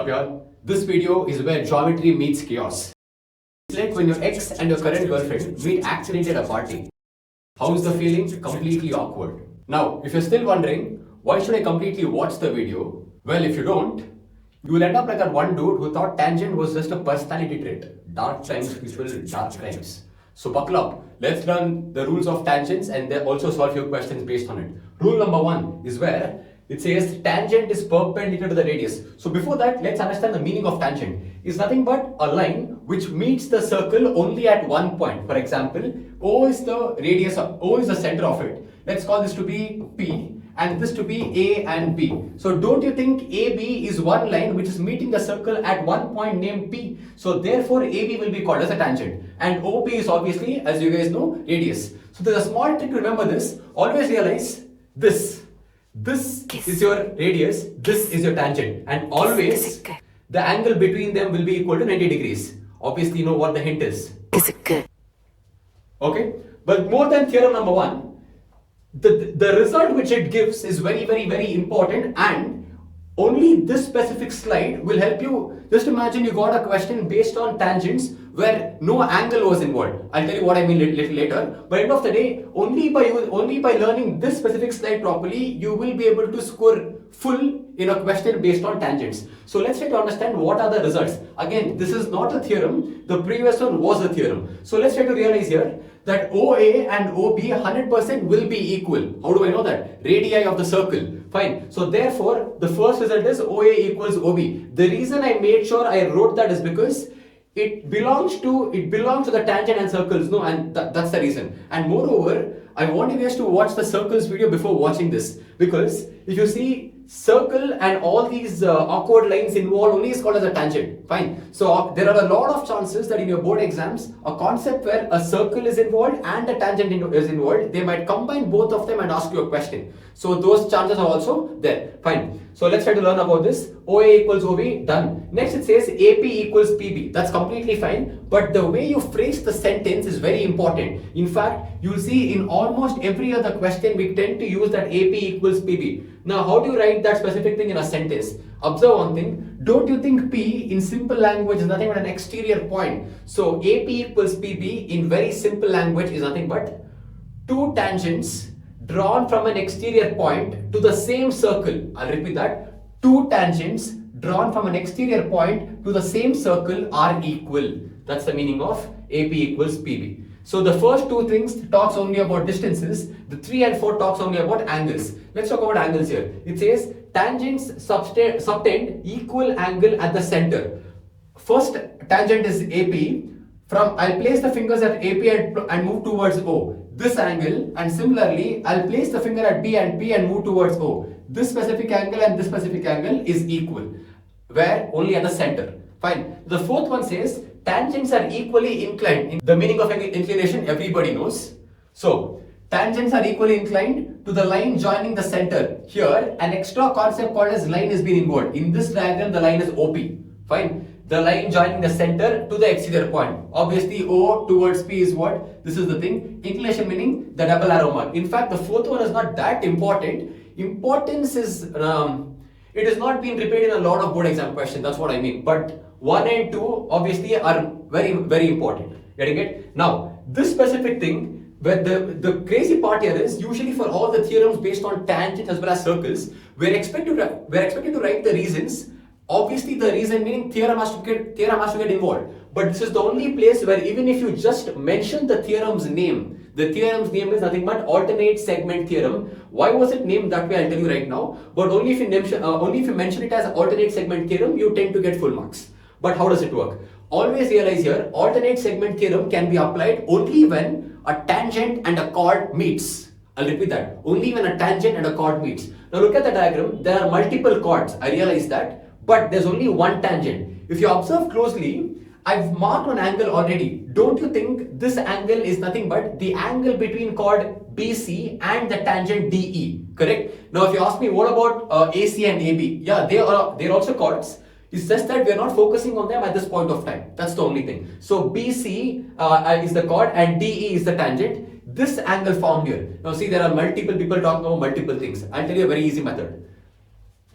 up y'all? This video is where geometry meets chaos. It's like when your ex and your current girlfriend meet accidentally at a party. How's the feeling? Completely awkward. Now, if you're still wondering, why should I completely watch the video? Well, if you don't, you will end up like that one dude who thought tangent was just a personality trait. Dark times, people, dark crimes. So buckle up. Let's learn the rules of tangents and then also solve your questions based on it. Rule number 1 is where it says tangent is perpendicular to the radius. So before that, let's understand the meaning of tangent. It's nothing but a line which meets the circle only at one point. For example, O is the radius, O is the center of it. Let's call this to be P and this to be A and B. So don't you think AB is one line which is meeting the circle at one point named P? So therefore AB will be called as a tangent. And OP is obviously, as you guys know, radius. So there's a small trick to remember this. Always realize this. This is your radius, this is your tangent, and always the angle between them will be equal to 90 degrees. Obviously, you know what the hint is. Okay? But more than theorem number 1, the result which it gives is very, very, very important, and only this specific slide will help you. Just imagine you got a question based on tangents where no angle was involved. I'll tell you what I mean little later. But end of the day, only by learning this specific slide properly, you will be able to score full in a question based on tangents. So let's try to understand what are the results. Again, this is not a theorem. The previous one was a theorem. So let's try to realize here that OA and OB 100% will be equal. How do I know that? Radii of the circle. Fine. So therefore, the first result is OA equals OB. The reason I made sure I wrote that is because it belongs to the tangent and circles. No, and that's the reason. And moreover, I want you guys to watch the circles video before watching this, because if you see circle and all these awkward lines involved, only is called as a tangent. Fine. So there are a lot of chances that in your board exams, a concept where a circle is involved and a tangent is involved, they might combine both of them and ask you a question. So those chances are also there. Fine. So let's try to learn about this. OA equals OB, done. Next it says AP equals PB. That's completely fine. But the way you phrase the sentence is very important. In fact, you'll see in almost every other question, we tend to use that AP equals PB. Now, how do you write that specific thing in a sentence? Observe one thing. Don't you think P in simple language is nothing but an exterior point? So AP equals PB in very simple language is nothing but two tangents drawn from an exterior point to the same circle. I'll repeat that. Two tangents drawn from an exterior point to the same circle are equal. That's the meaning of AP equals PB. So the first two things talks only about distances. The 3 and 4 talks only about angles. Let's talk about angles here. It says tangents subtend equal angle at the center. First tangent is AP. I'll place the fingers at AP and move towards O. This angle, and similarly I'll place the finger at B and P and move towards O. This specific angle and this specific angle is equal. Where? Only at the center. Fine. The fourth one says tangents are equally inclined. The meaning of inclination everybody knows. So tangents are equally inclined to the line joining the center. Here an extra concept called as line is being involved. In this diagram the line is OP. Fine. The line joining the center to the exterior point. Obviously O towards P is what? This is the thing. Inclination meaning the double arrow mark. In fact, the fourth one is not that important. Importance is it is not being repeated in a lot of board exam questions. That's what I mean. But 1 and 2 obviously are very, very important. Getting it? Now, this specific thing, where the crazy part here is, usually for all the theorems based on tangents as well as circles, we're expected to write the reasons. Obviously, the reason meaning theorem has to get involved. But this is the only place where even if you just mention the theorem's name, the theorem's name is nothing but alternate segment theorem. Why was it named that way? I'll tell you right now. But only if you mention it as alternate segment theorem, you tend to get full marks. But how does it work? Always realize here, alternate segment theorem can be applied only when a tangent and a chord meets. I'll repeat that. Only when a tangent and a chord meets. Now look at the diagram. There are multiple chords. I realize that. But there's only one tangent. If you observe closely, I've marked an angle already. Don't you think this angle is nothing but the angle between chord BC and the tangent DE? Correct? Now, if you ask me, what about AC and AB? Yeah, they're also chords. It's just that we're not focusing on them at this point of time. That's the only thing. So BC is the chord and DE is the tangent. This angle formed here. Now see, there are multiple people talking about multiple things. I'll tell you a very easy method.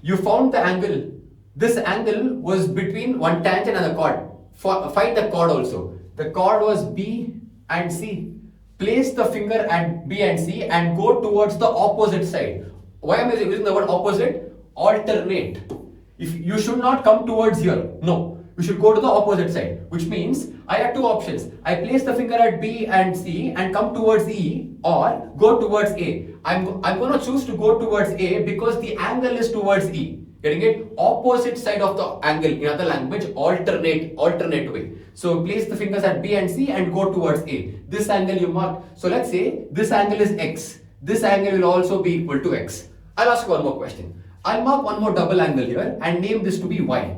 You found the angle this angle was between one tangent and a chord. Find the chord also. The chord was B and C. Place the finger at B and C and go towards the opposite side. Why am I using the word opposite? Alternate. If you should not come towards here. No. You should go to the opposite side. Which means I have two options. I place the finger at B and C and come towards E, or go towards A. I'm going to choose to go towards A because the angle is towards E. Getting it? Opposite side of the angle, in other language, alternate way. So place the fingers at B and C and go towards A. This angle you mark. So let's say this angle is X. This angle will also be equal to X. I'll ask one more question. I'll mark one more double angle here and name this to be Y.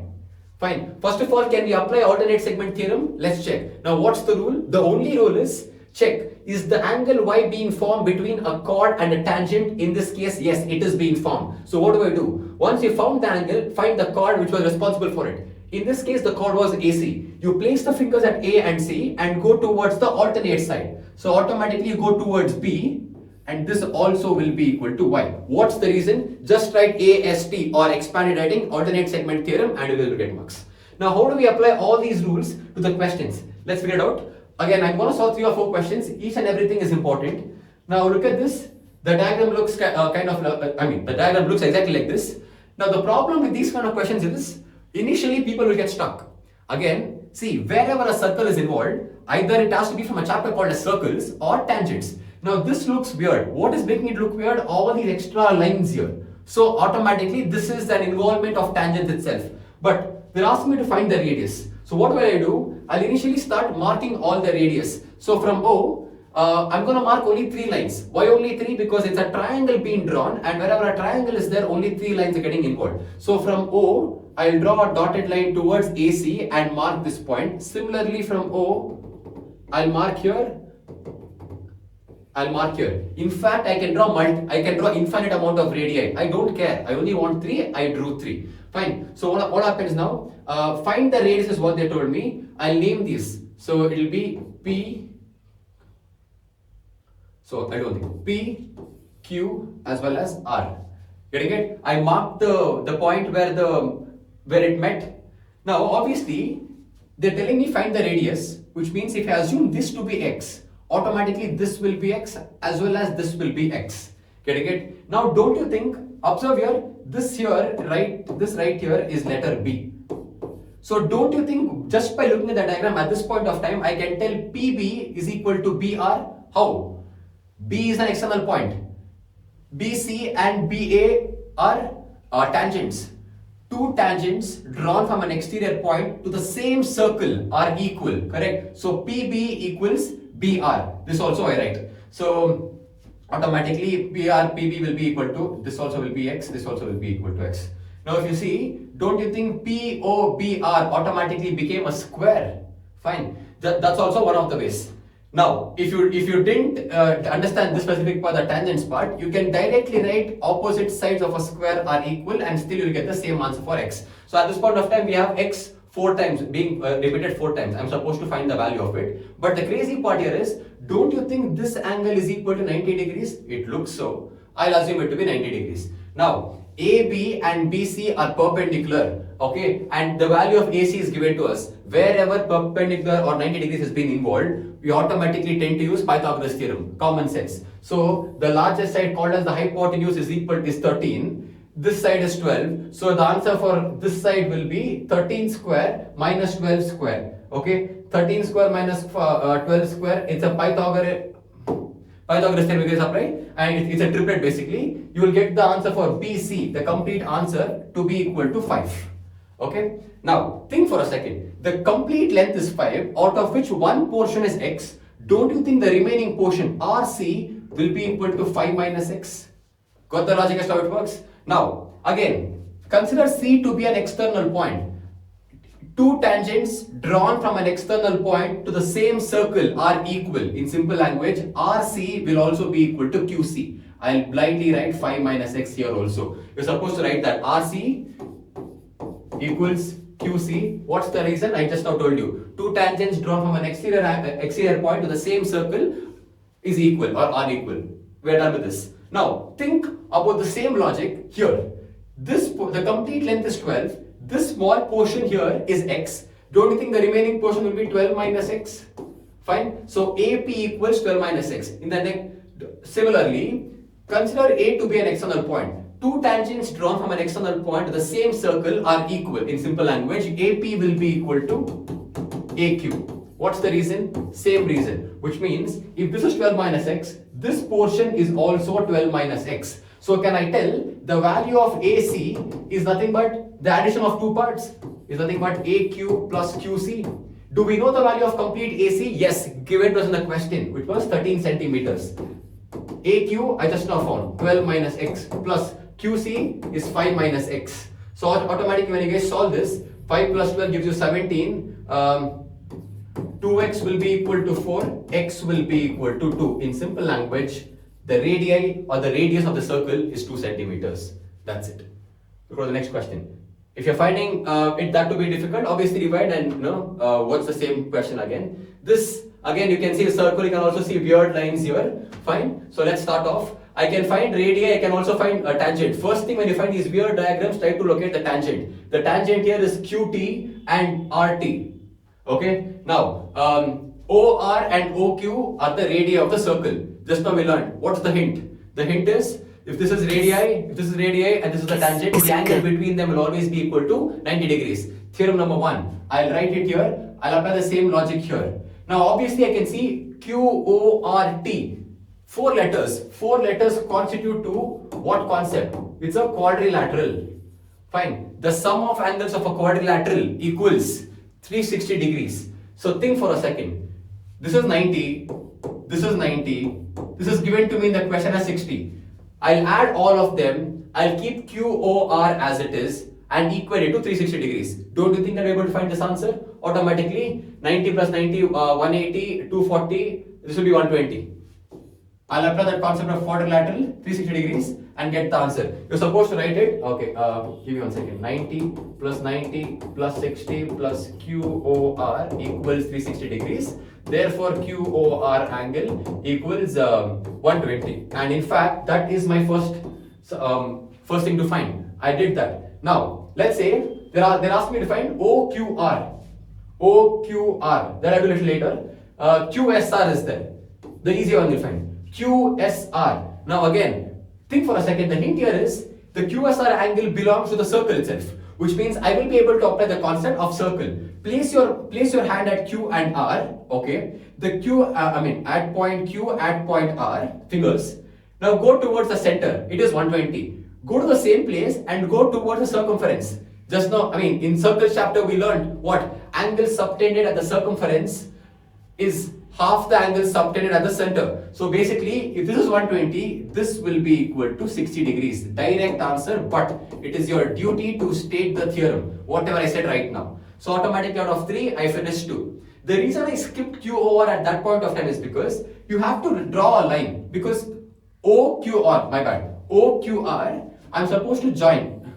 Fine. First of all, can we apply alternate segment theorem? Let's check. Now what's the rule? The only rule is check. Is the angle Y being formed between a chord and a tangent? In this case, yes, it is being formed. So what do? Once you found the angle, find the chord which was responsible for it. In this case, the chord was AC. You place the fingers at A and C and go towards the alternate side. So automatically you go towards B, and this also will be equal to Y. What's the reason? Just write AST or expanded writing, alternate segment theorem, and you will get marks. Now how do we apply all these rules to the questions? Let's figure it out. Again, I'm going to solve 3 or 4 questions. Each and everything is important. Now look at this. The diagram looks the diagram looks exactly like this. Now the problem with these kind of questions is, initially people will get stuck. Again, see, wherever a circle is involved, either it has to be from a chapter called as circles or tangents. Now this looks weird. What is making it look weird? All these extra lines here. So automatically this is an involvement of tangents itself. But they're asking me to find the radius. So what will I do? I'll initially start marking all the radius. So from O, I'm going to mark only 3 lines. Why only 3? Because it's a triangle being drawn, and wherever a triangle is there, only 3 lines are getting involved. So from O, I'll draw a dotted line towards AC and mark this point. Similarly from O, I'll mark here. In fact, I can draw infinite amount of radii. I don't care. I only want 3. I drew 3. Fine. So what happens now? Find the radius is what they told me. I'll name these. So it will be P. So I don't think P, Q as well as R. Getting it? I marked the point where it met. Now obviously they're telling me find the radius, which means if I assume this to be X, automatically this will be X as well as this will be X. Getting it? Now don't you think, observe here, this right here is letter B. So don't you think just by looking at the diagram at this point of time, I can tell PB is equal to BR? How? B is an external point. BC and BA are tangents. 2 tangents drawn from an exterior point to the same circle are equal, correct? So PB equals BR. This also I write. So automatically PR PB will be equal to, this also will be X, this also will be equal to X. Now if you see, don't you think POBR automatically became a square? Fine. That's also one of the ways. Now, if you didn't understand this specific part, the tangents part, you can directly write opposite sides of a square are equal and still you will get the same answer for X. So at this point of time, we have X 4 times being repeated 4 times. I'm supposed to find the value of it. But the crazy part here is, don't you think this angle is equal to 90 degrees? It looks so. I'll assume it to be 90 degrees. Now, AB and BC are perpendicular, okay, and the value of AC is given to us. Wherever perpendicular or 90 degrees has been involved, we automatically tend to use Pythagoras theorem, common sense. So the largest side called as the hypotenuse is 13. This side is 12. So the answer for this side will be 13 square minus 12 square. Okay, 13 square minus 12 square. It's a Pythagoras theorem is applied, and it's a triplet basically. You will get the answer for BC, the complete answer, to be equal to 5. Okay. Now think for a second. The complete length is 5, out of which one portion is X. Don't you think the remaining portion RC will be equal to 5 minus X? Got the logic as to how it works? Now again, consider C to be an external point. 2 tangents drawn from an external point to the same circle are equal. In simple language, RC will also be equal to QC. I'll blindly write 5 minus X here also. You're supposed to write that RC equals QC. What's the reason? I just now told you. 2 tangents drawn from an exterior point to the same circle is equal or are equal. We're done with this. Now think about the same logic here. The complete length is 12. this small portion here is x. Don't you think the remaining portion will be 12 minus x? Fine. So AP equals 12 minus x. In the next, similarly, consider A to be an external point. Two tangents drawn from an external point to the same circle are equal. In simple language, AP will be equal to AQ. What's the reason? Same reason. Which means if this is 12 minus x, this portion is also 12 minus x. So can I tell the value of AC is nothing but the addition of two parts is nothing but AQ plus QC. Do we know the value of complete AC? Yes, given to us in the question, which was 13 centimeters. AQ I just now found 12 minus x plus QC is 5 minus x. So automatically when you guys solve this, 5 plus 12 gives you 17. 2x will be equal to 4, x will be equal to 2. In simple language, the radii or the radius of the circle is 2 centimeters. That's it. Go to the next question. If you're finding it that to be difficult, obviously divide and what's the same question again. This again you can see the circle, you can also see weird lines here. Fine. So let's start off. I can find radii, I can also find a tangent. First thing when you find these weird diagrams, try to locate the tangent. The tangent here is QT and RT. Okay, now OR and OQ are the radii of the circle. Just now we learned. What's the hint? The hint is if this is radii and this is the tangent, the angle between them will always be equal to 90 degrees. Theorem number 1. I'll write it here. I'll apply the same logic here. Now obviously I can see QORT. Four letters constitute to what concept? It's a quadrilateral. Fine. The sum of angles of a quadrilateral equals 360 degrees. So think for a second. This is 90. This is 90. This is given to me in the question as 60. I'll add all of them. I'll keep QOR as it is and equate it to 360 degrees. Don't you think I'm able to find this answer? Automatically 90 plus 90, 180, 240. This will be 120. I'll apply that concept of quadrilateral 360 degrees and get the answer. You're supposed to write it. Okay, give me 1 second. 90 plus 60 plus QOR equals 360 degrees. Therefore, QOR angle equals 120. And in fact, that is my first thing to find. I did that. Now, let's say they asked me to find OQR. OQR. That I will little later. QSR is there. The easy one you'll find. QSR. Now again, think for a second. The hint here is the QSR angle belongs to the circle itself, which means I will be able to apply the concept of circle. Place your hand at Q and R. Okay, the Q at point Q at point R fingers. Now go towards the center. It is 120. Go to the same place and go towards the circumference. Just now, in circle chapter we learned what angle subtended at the circumference is half the angle subtended at the center. So basically, if this is 120, this will be equal to 60 degrees. Direct answer, but it is your duty to state the theorem, whatever I said right now. So automatically out of 3, I finished 2. The reason I skipped QOR at that point of time is because you have to draw a line. Because OQR, my bad, OQR, I'm supposed to join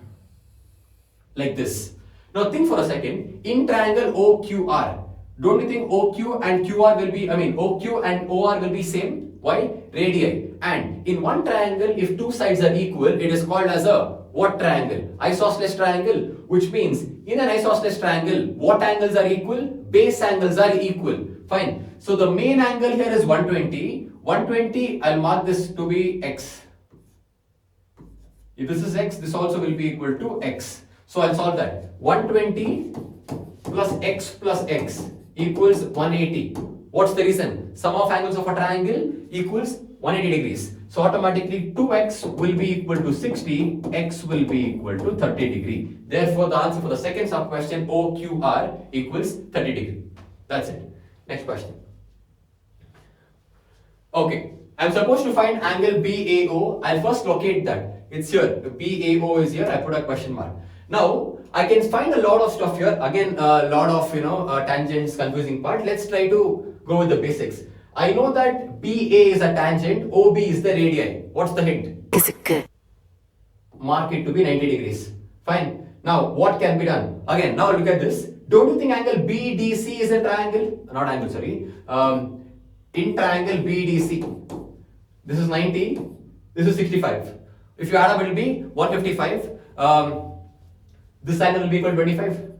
like this. Now think for a second, in triangle OQR, don't you think OQ and QR will be, OQ and OR will be same? Why? Radii. And in one triangle, if two sides are equal, it is called as a what triangle? Isosceles triangle, which means in an isosceles triangle, what angles are equal? Base angles are equal. Fine. So the main angle here is 120. 120, I'll mark this to be X. If this is X, this also will be equal to X. So I'll solve that. 120 plus X equals 180. What's the reason? Sum of angles of a triangle equals 180 degrees. So automatically 2x will be equal to 60, x will be equal to 30 degree. Therefore the answer for the second sub question OQR equals 30 degree. That's it. Next question. Okay, I'm supposed to find angle BAO. I'll first locate that. It's here. BAO is here. I put a question mark. Now I can find a lot of stuff here. Again, a lot of tangents, confusing part. Let's try to go with the basics. I know that BA is a tangent, OB is the radii. What's the hint? Is it good? Mark it to be 90 degrees. Fine. Now what can be done? Again, now look at this. Don't you think angle BDC is a triangle? Not angle, sorry. In triangle BDC, this is 90, this is 65. If you add up, it will be 155. this angle will be equal to 25.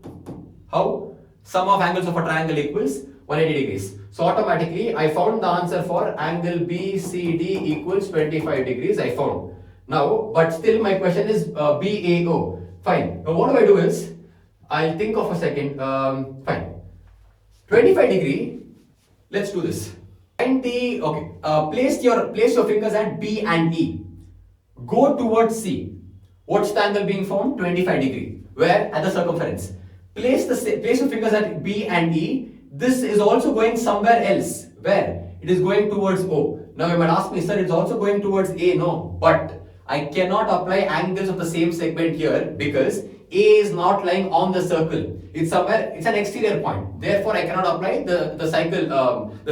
How? Sum of angles of a triangle equals 180 degrees. So automatically I found the answer for angle BCD equals 25 degrees I found. Now, but still my question is BAO. Fine. Now what do I do is, I'll think of a second. Fine. 25 degree. Let's do this. Find the, okay, place your fingers at B and E. Go towards C. What's the angle being found? 25 degree. Where? At the circumference. Place your fingers at B and E. This is also going somewhere else. Where? It is going towards O. Now you might ask me, sir, it's also going towards A. No, but I cannot apply angles of the same segment here because A is not lying on the circle. It's somewhere, it's an exterior point. Therefore, I cannot apply the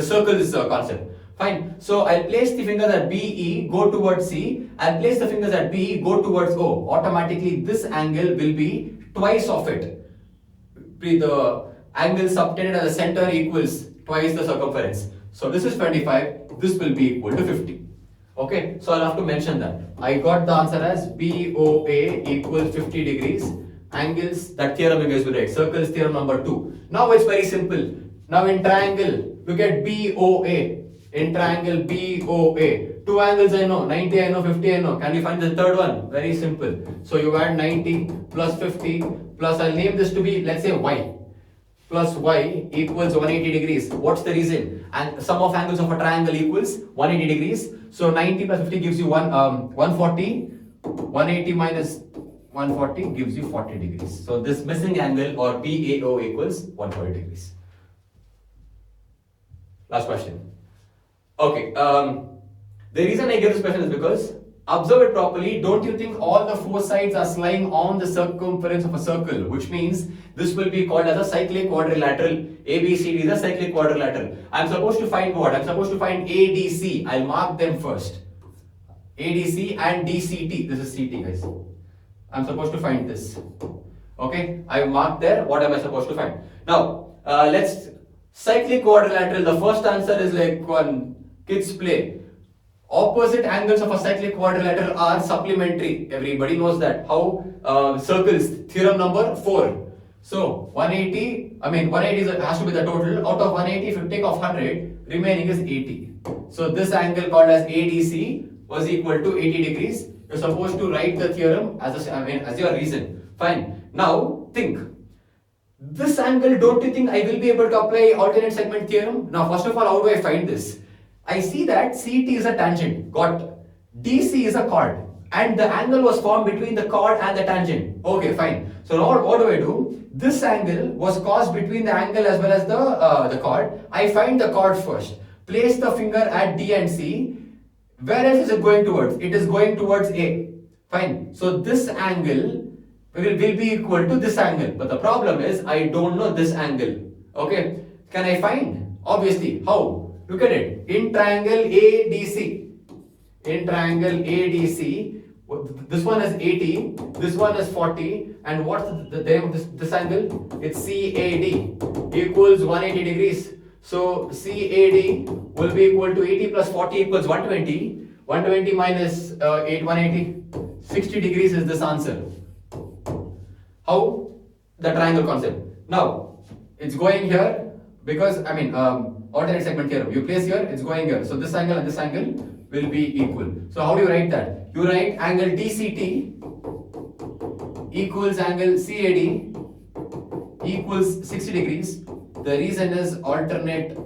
circle's concept. Fine. So I'll place the fingers at BE, go towards C. I'll place the fingers at BE, go towards O. Automatically, this angle will be twice of it. The angle subtended at the center equals twice the circumference. So this is 25. This will be equal to 50. Okay. So I'll have to mention that. I got the answer as BOA equals 50 degrees. Angles, that theorem you guys will write. Circles theorem number 2. Now it's very simple. Now in triangle, look at BOA. In triangle BOA, two angles I know, 90 I know, 50 I know. Can you find the third one? Very simple. So you add 90 plus 50 plus, I'll name this to be, let's say Y. Plus Y equals 180 degrees. What's the reason? And sum of angles of a triangle equals 180 degrees. So 90 plus 50 gives you 140. 180 minus 140 gives you 40 degrees. So this missing angle or BAO equals 140 degrees. Last question. Okay, the reason I give this question is because, observe it properly, don't you think all the four sides are lying on the circumference of a circle, which means this will be called as a cyclic quadrilateral. ABCD is a cyclic quadrilateral. I'm supposed to find what? I'm supposed to find ADC. I'll mark them first. ADC and DCT. This is CT, guys. I'm supposed to find this. Okay, I marked there. What am I supposed to find? Now, let's cyclic quadrilateral. The first answer is like one kids play. Opposite angles of a cyclic quadrilateral are supplementary. Everybody knows that. How? Circles. Theorem number 4. So 180. I mean 180 has to be the total. Out of 180, if you take off 100, remaining is 80. So this angle called as ADC was equal to 80 degrees. You're supposed to write the theorem as your reason. Fine. Now think. This angle, don't you think I will be able to apply alternate segment theorem? Now, first of all, how do I find this? I see that CT is a tangent, got. DC is a chord, and the angle was formed between the chord and the tangent. Okay, fine. So now what do? This angle was caused between the angle as well as the chord. I find the chord first. Place the finger at D and C. Where else is it going towards? It is going towards A. Fine. So this angle will be equal to this angle. But the problem is I don't know this angle. Okay. Can I find? Obviously. How? Look at it. In triangle ADC. In triangle ADC. This one is 80. This one is 40. And what's the name of this angle? It's CAD equals 180 degrees. So CAD will be equal to 80 plus 40 equals 120. 120 minus 180. 60 degrees is this answer. How? The triangle concept. Now, it's going here because, alternate segment theorem. You place here, it's going here. So this angle and this angle will be equal. So how do you write that? You write angle DCT equals angle CAD equals 60 degrees. The reason is alternate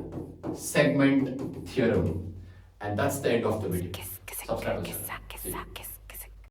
segment theorem. And that's the end of the video. Subscribe.